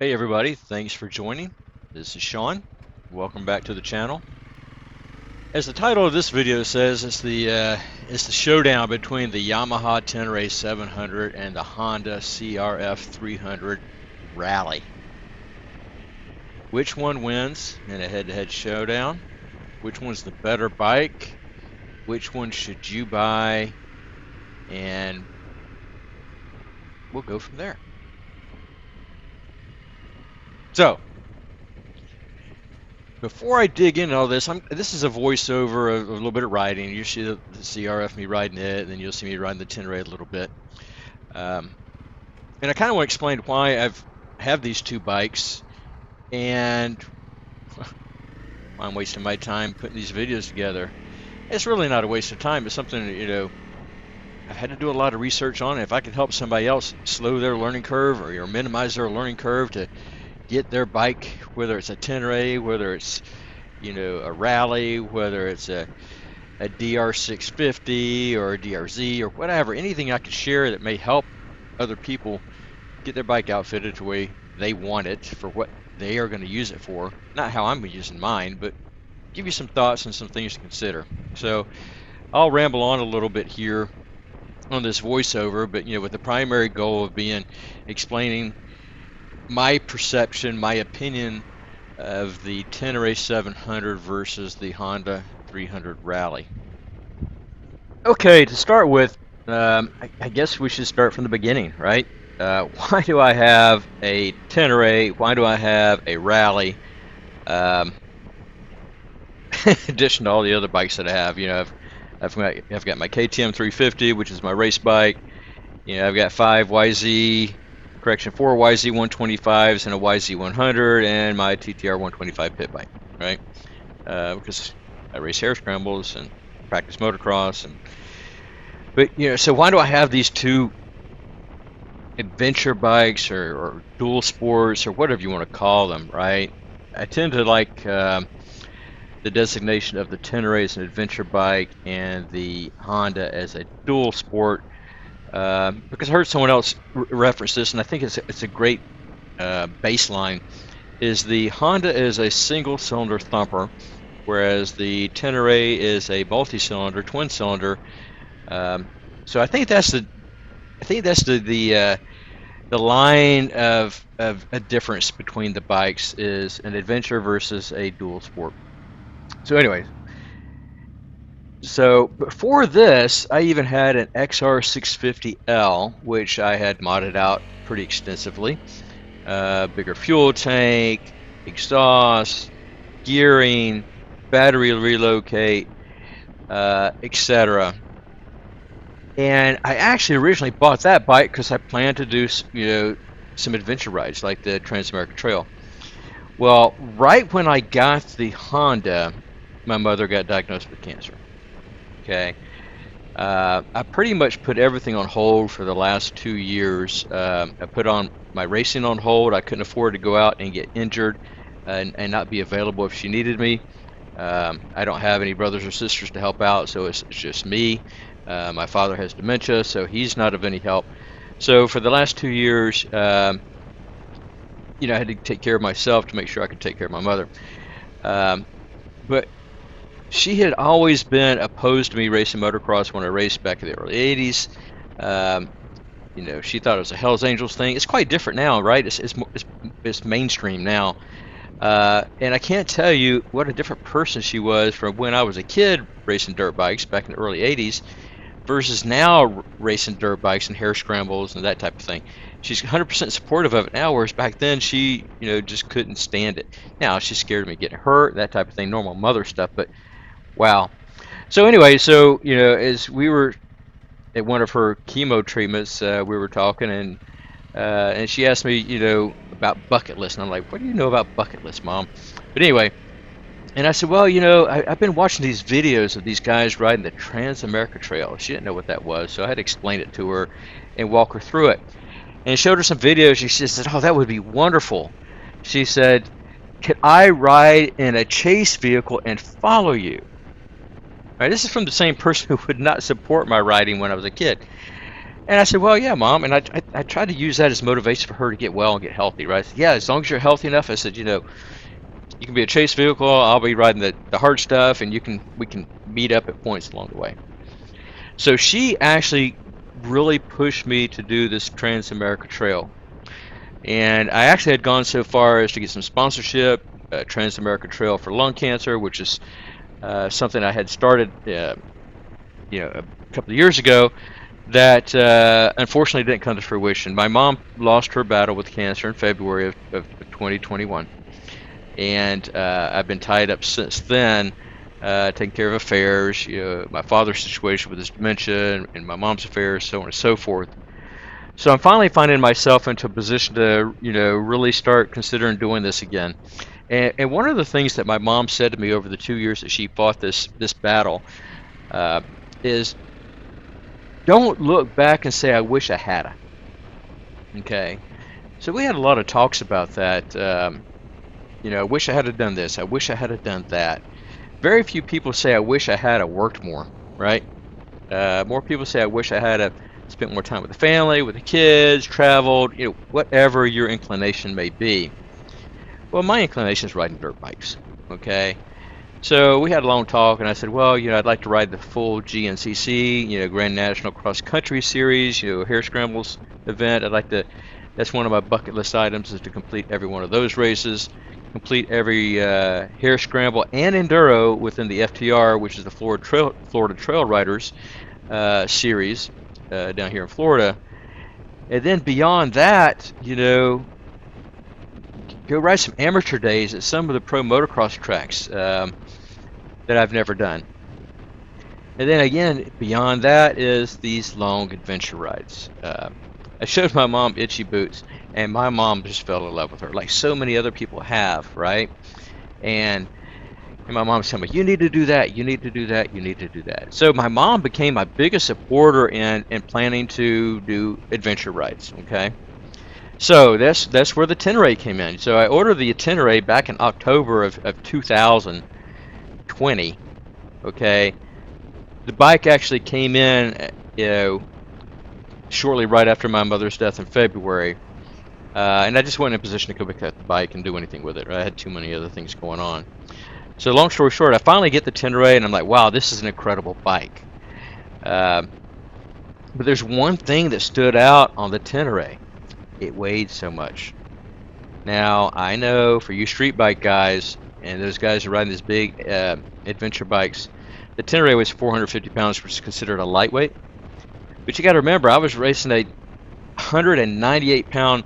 Hey everybody, thanks for joining. This is Sean. Welcome back to the channel. As the title of this video says, it's the showdown between the Yamaha Tenere 700 and the Honda CRF300 Rally. Which one wins in a head-to-head showdown? Which one's the better bike? Which one should you buy? And we'll go from there. So, before I dig into all this, this is a voiceover of a little bit of riding. You see the CRF, me riding it, and then you'll see me riding the Tenere a little bit. And I kind of want to explain why I have these two bikes, and I'm wasting my time putting these videos together. It's really not a waste of time. It's something that, I've had to do a lot of research on. If I can help somebody else slow their learning curve or minimize their learning curve to get their bike, whether it's a Tenere, whether it's a Rally, whether it's a DR650 or a DRZ or whatever, anything I can share that may help other people get their bike outfitted the way they want it for what they are going to use it for, not how I'm using mine, but give you some thoughts and some things to consider. So I'll ramble on a little bit here on this voiceover, but with the primary goal of being explaining my perception, my opinion of the Tenere 700 versus the Honda 300 Rally. Okay, to start with, I guess we should start from the beginning, right? Why do I have a Tenere? Why do I have a Rally? In addition to all the other bikes that I have, I've got my KTM 350, which is my race bike. I've got 4 YZ 125s and a YZ 100 and my TTR 125 pit bike, right? Because I race hare scrambles and practice motocross, but so why do I have these two adventure bikes or dual sports or whatever you want to call them, right? I tend to like the designation of the Tenere as an adventure bike and the Honda as a dual sport. Because I heard someone else reference this, and I think it's a great baseline. Is the Honda is a single-cylinder thumper, whereas the Tenere is a multi-cylinder, twin-cylinder. So I think that's the line of a difference between the bikes is an adventure versus a dual sport. So anyways. So before this, I even had an XR650L, which I had modded out pretty extensively. Bigger fuel tank, exhaust, gearing, battery relocate, etc. And I actually originally bought that bike because I planned to do some adventure rides like the Trans-American Trail. Well, right when I got the Honda, my mother got diagnosed with cancer. Okay, I pretty much put everything on hold for the last 2 years. I put on my racing on hold. I couldn't afford to go out and get injured and not be available if she needed me. I don't have any brothers or sisters to help out, so it's just me. My father has dementia, so he's not of any help. So for the last 2 years, I had to take care of myself to make sure I could take care of my mother. But she had always been opposed to me racing motocross when I raced back in the early 80s. She thought it was a Hells Angels thing. It's quite different now, right? It's mainstream now. And I can't tell you what a different person she was from when I was a kid racing dirt bikes back in the early 80s versus now racing dirt bikes and hare scrambles and that type of thing. She's 100% supportive of it now, whereas back then she, just couldn't stand it. Now she's scared of me getting hurt, that type of thing, normal mother stuff, but wow. So anyway, as we were at one of her chemo treatments, we were talking, and she asked me, about bucket lists, and I'm like, what do you know about bucket lists, Mom? But anyway, and I said, well, I've been watching these videos of these guys riding the Trans-American Trail. She didn't know what that was, so I had to explain it to her and walk her through it. And showed her some videos. She said, oh, that would be wonderful. She said, could I ride in a chase vehicle and follow you? Right, this is from the same person who would not support my riding when I was a kid. And I said, well, yeah, Mom. And I tried to use that as motivation for her to get well and get healthy, right? I said, yeah, as long as you're healthy enough, I said, you can be a chase vehicle, I'll be riding the hard stuff, and we can meet up at points along the way. So she actually really pushed me to do this Trans-America Trail. And I actually had gone so far as to get some sponsorship, Trans-America Trail for lung cancer, which is something I had started, a couple of years ago that unfortunately didn't come to fruition. My mom lost her battle with cancer in February of 2021, and I've been tied up since then, taking care of affairs, my father's situation with his dementia, and my mom's affairs, so on and so forth. So I'm finally finding myself into a position to, really start considering doing this again. And one of the things that my mom said to me over the 2 years that she fought this battle is, don't look back and say, I wish I hadda. Okay. So we had a lot of talks about that. I wish I had done this. I wish I had done that. Very few people say, I wish I had worked more, right? More people say, I wish I had spent more time with the family, with the kids, traveled, whatever your inclination may be. Well, my inclination is riding dirt bikes, okay? So we had a long talk, and I said, well, I'd like to ride the full GNCC, Grand National Cross Country Series, Hare Scrambles event. That's one of my bucket list items, is to complete every one of those races, complete every Hare Scramble and Enduro within the FTR, which is the Florida Trail Riders series down here in Florida. And then beyond that, go ride some amateur days at some of the pro motocross tracks that I've never done. And then again, beyond that is these long adventure rides. I showed my mom Itchy Boots, and my mom just fell in love with her, like so many other people have, right? And my mom's telling me, you need to do that, you need to do that, you need to do that. So my mom became my biggest supporter in planning to do adventure rides, okay? So that's where the Tenere came in. So I ordered the Tenere back in October of 2020, okay? The bike actually came in, shortly right after my mother's death in February. And I just wasn't in a position to go pick up the bike and do anything with it. Right? I had too many other things going on. So long story short, I finally get the Tenere, and I'm like, wow, this is an incredible bike. But there's one thing that stood out on the Tenere. It weighed so much. Now, I know for you street bike guys, and those guys who are riding these big adventure bikes, the Tenere weighs 450 pounds, which is considered a lightweight. But you got to remember, I was racing a 198-pound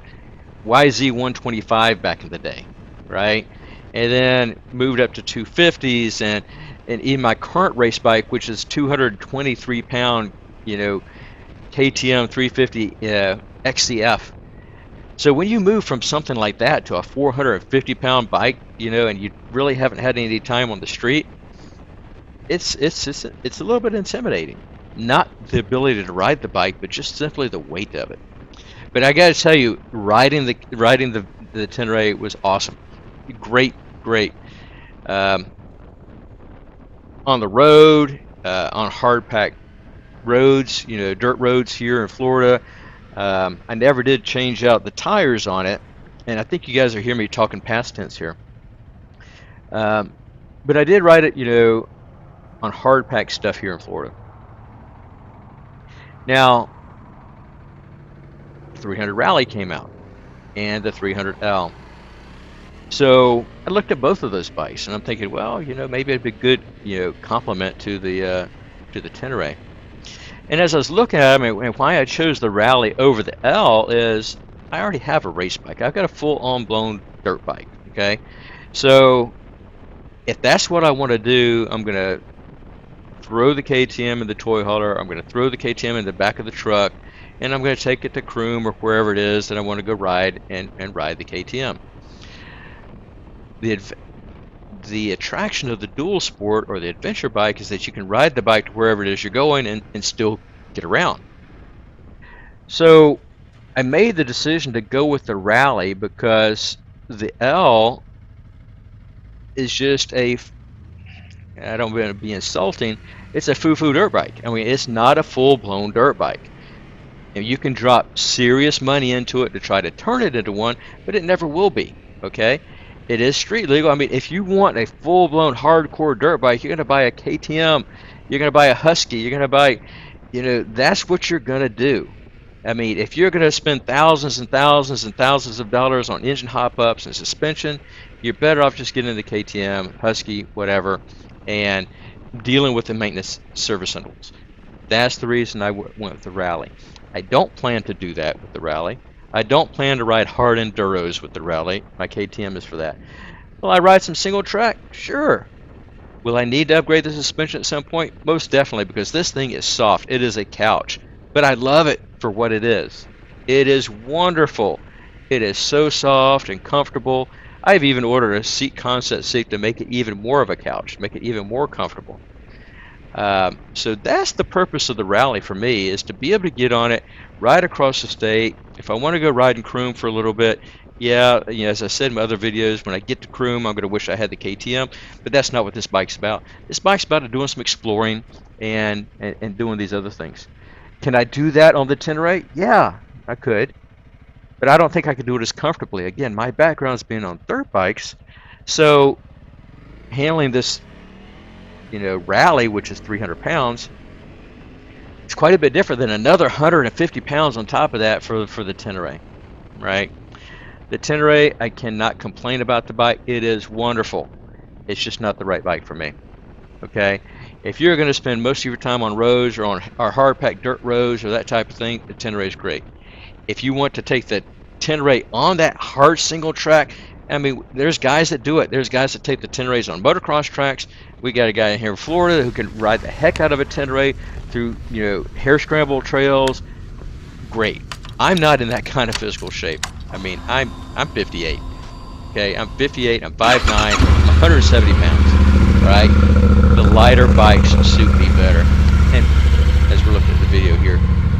YZ125 back in the day, right? And then moved up to 250s, and even my current race bike, which is 223-pound, KTM 350 XCF. So when you move from something like that to a 450-pound bike, and you really haven't had any time on the street, it's a little bit intimidating. Not the ability to ride the bike, but just simply the weight of it. But I got to tell you, riding the Tenere was awesome. Great. On the road, on hard packed roads, dirt roads here in Florida. I never did change out the tires on it, and I think you guys are hearing me talking past tense here. But I did ride it, on hard packed stuff here in Florida. Now, 300 Rally came out, and the 300L. So I looked at both of those bikes, and I'm thinking, well, maybe it'd be a good, complement to the Tenere. And as I was looking at them, and why I chose the Rally over the L is I already have a race bike. I've got a full-on blown dirt bike. Okay, so if that's what I want to do, I'm gonna throw the KTM in the toy hauler. I'm gonna throw the KTM in the back of the truck, and I'm gonna take it to Croom or wherever it is that I want to go ride and ride the KTM. The attraction of the dual sport or the adventure bike is that you can ride the bike to wherever it is you're going and still get around. So I made the decision to go with the Rally because the L is just I don't want to be insulting, it's a foo-foo dirt bike. I mean, it's not a full-blown dirt bike. And you can drop serious money into it to try to turn it into one, but it never will be, okay? It is street legal. I mean, if you want a full-blown hardcore dirt bike, you're going to buy a KTM, you're going to buy a Husky, you're going to buy, that's what you're going to do. I mean, if you're going to spend thousands and thousands and thousands of dollars on engine hop-ups and suspension, you're better off just getting the KTM, Husky, whatever, and dealing with the maintenance service intervals. That's the reason I went with the Rally. I don't plan to do that with the Rally. I don't plan to ride hard enduros with the Rally. My KTM is for that. Will I ride some single track? Sure. Will I need to upgrade the suspension at some point? Most definitely, because this thing is soft. It is a couch. But I love it for what it is. It is wonderful. It is so soft and comfortable. I've even ordered a seat concept seat to make it even more of a couch, make it even more comfortable. So that's the purpose of the Rally for me, is to be able to get on it, ride across the state. If I want to go ride in Croom for a little bit, yeah, as I said in my other videos, when I get to Croom, I'm going to wish I had the KTM, but that's not what this bike's about. This bike's about doing some exploring and doing these other things. Can I do that on the Tenere? Yeah, I could, but I don't think I could do it as comfortably. Again, my background's been on dirt bikes, so handling this Rally, which is 300 pounds, it's quite a bit different than another 150 pounds on top of that for the Tenere, right? The Tenere, I cannot complain about the bike. It is wonderful. It's just not the right bike for me, okay? If you're going to spend most of your time on roads or on our hard-packed dirt roads or that type of thing, the Tenere is great. If you want to take the Tenere on that hard single track, I mean, there's guys that do it. There's guys that take the Teneres on motocross tracks. We got a guy in here in Florida who can ride the heck out of a Tenere through, hair scramble trails. Great. I'm not in that kind of physical shape. I mean, I'm 58. Okay, I'm 58. I'm 5'9". I'm 170 pounds. Right? The lighter bikes suit me better. And as we're looking at the video here,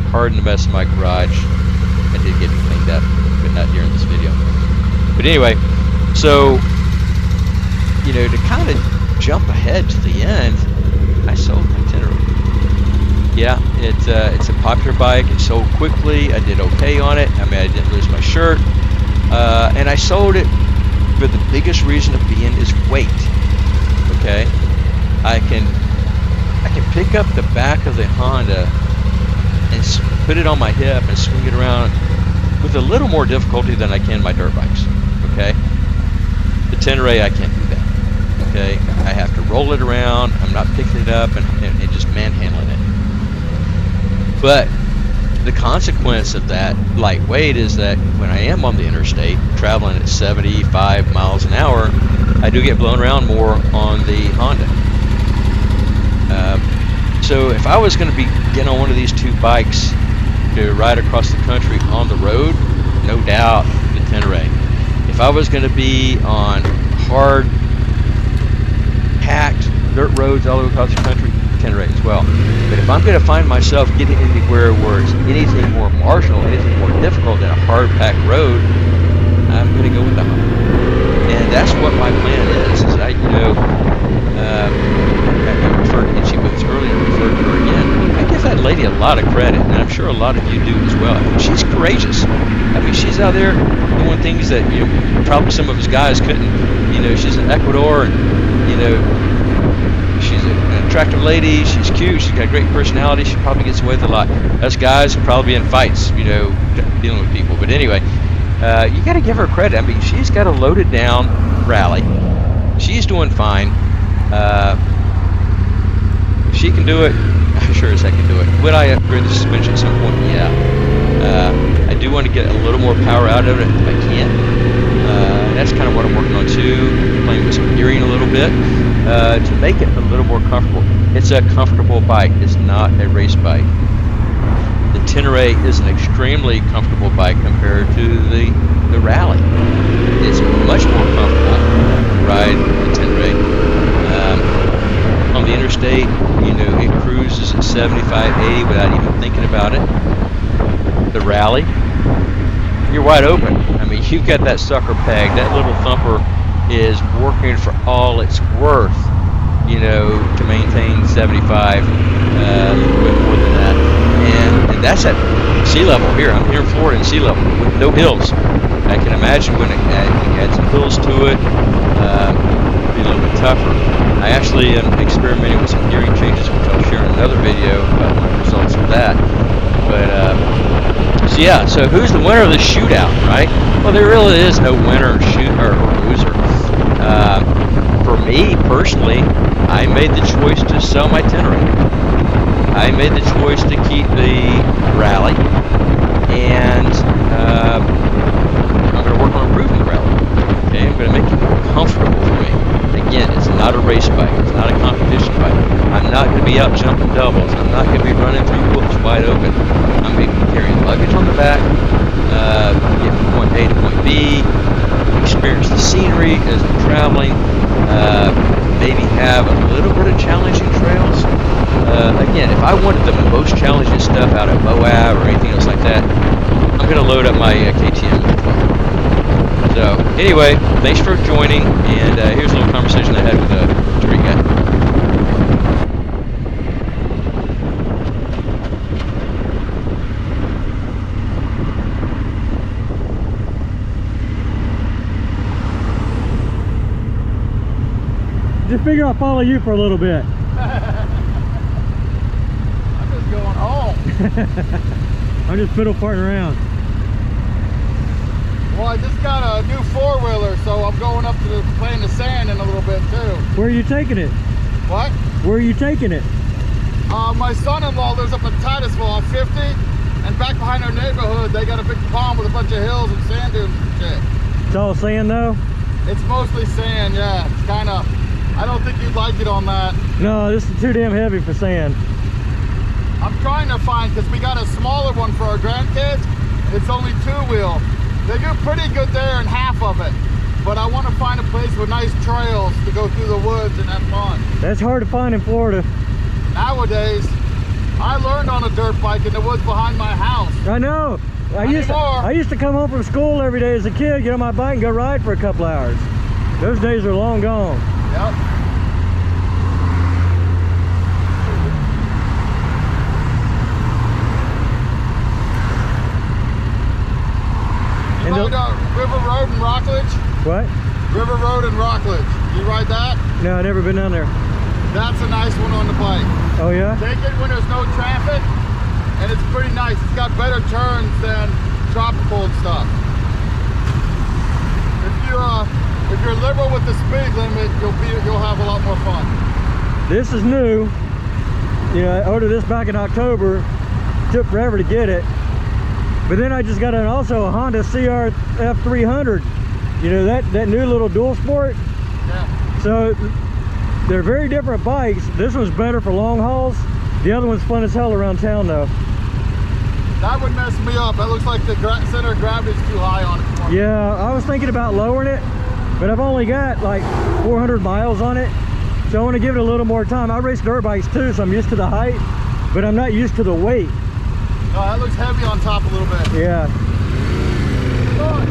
pardon the mess in my garage. I did get it cleaned up, but not during this video. But anyway, so to kind of jump ahead to the end, I sold my Tenere. Yeah, it's a popular bike. It sold quickly. I did okay on it. I mean, I didn't lose my shirt, and I sold it for the biggest reason of being is weight. Okay, I can pick up the back of the Honda and put it on my hip and swing it around with a little more difficulty than I can my dirt bikes. Okay, the Tenere, I can't do that. Okay, I have to roll it around. I'm not picking it up and just manhandling it. But the consequence of that lightweight is that when I am on the interstate traveling at 75 miles an hour, I do get blown around more on the Honda. So if I was going to get on one of these two bikes to ride across the country on the road, no doubt the Tenere. If I was going to be on hard, packed dirt roads all over across the country, Tenere as well. But if I'm going to find myself getting anywhere where it's anything more marginal, anything more difficult than a hard, packed road, I'm going to go with the Honda. And that's what my plan is I referred to, and she was earlier, referred to her again. I give that lady a lot of credit, and I'm sure a lot of you do as well. I mean, she's courageous. I mean, she's out there doing things that probably some of us guys couldn't. She's in Ecuador, and she's an attractive lady. She's cute. She's got a great personality. She probably gets away with a lot. Us guys would probably be in fights, dealing with people. But anyway, you got to give her credit. I mean, she's got a loaded down Rally. She's doing fine. If she can do it, I'm sure as I can do it. Would I upgrade the suspension at some point? Yeah. I do want to get a little more power out of it if I can. That's kind of what I'm working on too, playing with some gearing a little bit to make it a little more comfortable. It's a comfortable bike. It's not a race bike. The Tenere is an extremely comfortable bike compared to the Rally. It's much more comfortable to ride the Tenere. On the interstate, it cruises at 75, 80 without even thinking about it. The Rally, you're wide open. I mean, you've got that sucker peg. That little thumper is working for all it's worth, to maintain 75, a little bit more than that. And that's at sea level here. I'm here in Florida in sea level with no hills. I can imagine when it add some hills to it, it'd be a little bit tougher. I actually am experimenting with some gearing changes, which I'll share in another video about my results of that. But so yeah, so who's the winner of the shootout, right? Well, there really is no winner or loser. For me personally, I made the choice to sell my Tenere. I made the choice to keep the Rally, and I'm going to work on improving the Rally. Okay, I'm going to make it more comfortable for me. Again, it's not a race bike. It's not a competition bike. I'm not going to be out jumping doubles. I'm not going to be running through whoops wide open. I'm going to be carrying luggage on the back, get from point A to point B, experience the scenery as I'm traveling, maybe have a little bit of challenging trails. Again, if I wanted the most challenging stuff out of Moab or anything else like that, I'm going to load up my KTM as well. So anyway, thanks for joining, and here's a little conversation I had with Tariq guy. Just figure I'll follow you for a little bit. I'm just going home. I'm just fiddle farting around. Well, I just got a new four-wheeler, so I'm going up to playing the sand in a little bit too. Where are you taking it? What? Where are you taking it? My son-in-law lives up in Titusville on 50, and back behind our neighborhood, they got a big pond with a bunch of hills and sand dunes and shit. It's all sand though? It's mostly sand, yeah. It's kind of, I don't think you'd like it on that. No, this is too damn heavy for sand. I'm trying to find, because we got a smaller one for our grandkids. It's only two-wheel. They do pretty good there in half of it. But I want to find a place with nice trails to go through the woods and have fun. That's hard to find in Florida. Nowadays, I learned on a dirt bike in the woods behind my house. I know. I used to come home from school every day as a kid, get on my bike and go ride for a couple hours. Those days are long gone. Yep. You ride River Road in Rockledge? What? River Road in Rockledge. You ride that? No, I've never been down there. That's a nice one on the bike. Oh yeah? Take it when there's no traffic, and it's pretty nice. It's got better turns than tropical and stuff. If you're liberal with the speed limit, you'll have a lot more fun. This is new. You know, I ordered this back in October. Took forever to get it. But then I just got also a Honda CRF300. You know, that new little dual sport. Yeah. So they're very different bikes. This one's better for long hauls. The other one's fun as hell around town though. That would mess me up. It looks like the center of gravity is too high on it. Yeah, I was thinking about lowering it, but I've only got like 400 miles on it. So I want to give it a little more time. I race dirt bikes too, so I'm used to the height, but I'm not used to the weight. No, that looks heavy on top a little bit. Yeah. Come on.